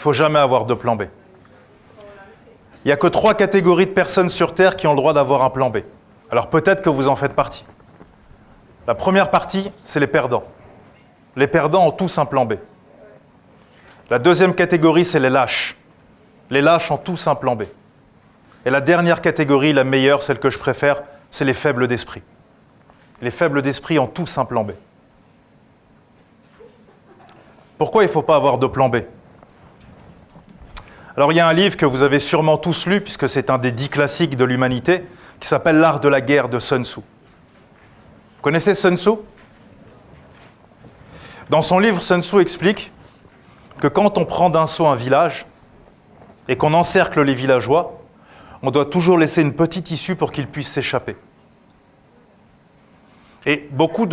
faut jamais avoir de plan B. Il n'y a que 3 catégories de personnes sur Terre qui ont le droit d'avoir un plan B. Alors peut-être que vous en faites partie. La première partie, c'est les perdants. Les perdants ont tous un plan B. La deuxième catégorie, c'est les lâches. Les lâches ont tous un plan B. Et la dernière catégorie, la meilleure, celle que je préfère, c'est les faibles d'esprit. Les faibles d'esprit ont tous un plan B. Pourquoi il ne faut pas avoir de plan B? Alors il y a un livre que vous avez sûrement tous lu, puisque c'est un des 10 classiques de l'humanité, qui s'appelle L'art de la guerre de Sun Tzu. Vous connaissez Sun Tzu? Dans son livre, Sun Tzu explique que quand on prend d'assaut un village et qu'on encercle les villageois, on doit toujours laisser une petite issue pour qu'ils puissent s'échapper. Et beaucoup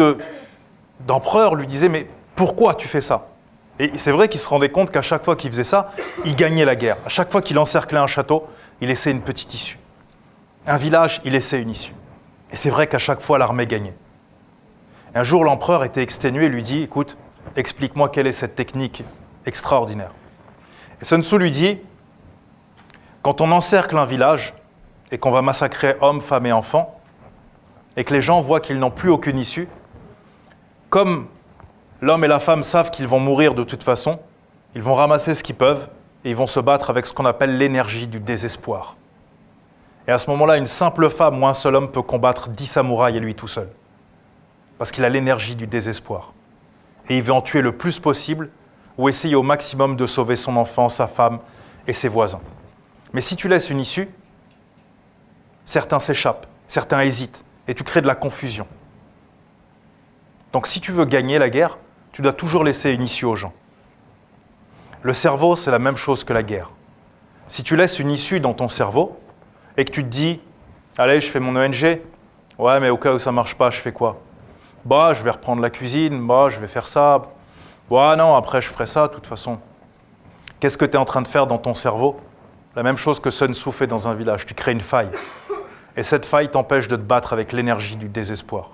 d'empereurs lui disaient « Mais pourquoi tu fais ça ?» Et c'est vrai qu'il se rendait compte qu'à chaque fois qu'il faisait ça, il gagnait la guerre. À chaque fois qu'il encerclait un château, il laissait une petite issue. Un village, il laissait une issue. Et c'est vrai qu'à chaque fois, l'armée gagnait. Et un jour, l'empereur était exténué et lui dit « Écoute, explique-moi quelle est cette technique extraordinaire. » Et Sun Tzu lui dit « Quand on encercle un village et qu'on va massacrer hommes, femmes et enfants, et que les gens voient qu'ils n'ont plus aucune issue, comme l'homme et la femme savent qu'ils vont mourir de toute façon, ils vont ramasser ce qu'ils peuvent et ils vont se battre avec ce qu'on appelle l'énergie du désespoir. Et à ce moment-là, une simple femme ou un seul homme peut combattre 10 samouraïs et lui tout seul. Parce qu'il a l'énergie du désespoir. Et il veut en tuer le plus possible ou essayer au maximum de sauver son enfant, sa femme et ses voisins. Mais si tu laisses une issue, certains s'échappent, certains hésitent et tu crées de la confusion. Donc si tu veux gagner la guerre, tu dois toujours laisser une issue aux gens. Le cerveau, c'est la même chose que la guerre. Si tu laisses une issue dans ton cerveau et que tu te dis « Allez, je fais mon ONG. Ouais, mais au cas où ça ne marche pas, je fais quoi? Bah, je vais reprendre la cuisine. Bah, je vais faire ça. Ouais, non, après, je ferai ça, de toute façon. » Qu'est-ce que tu es en train de faire dans ton cerveau? La même chose que Sun Tzu fait dans un village. Tu crées une faille. Et cette faille t'empêche de te battre avec l'énergie du désespoir.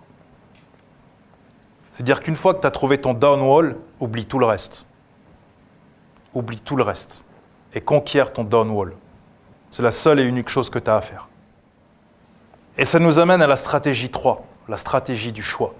C'est-à-dire qu'une fois que tu as trouvé ton downwall, oublie tout le reste. Oublie tout le reste. Et conquiert ton downwall. C'est la seule et unique chose que tu as à faire. Et ça nous amène à la stratégie 3, la stratégie du choix.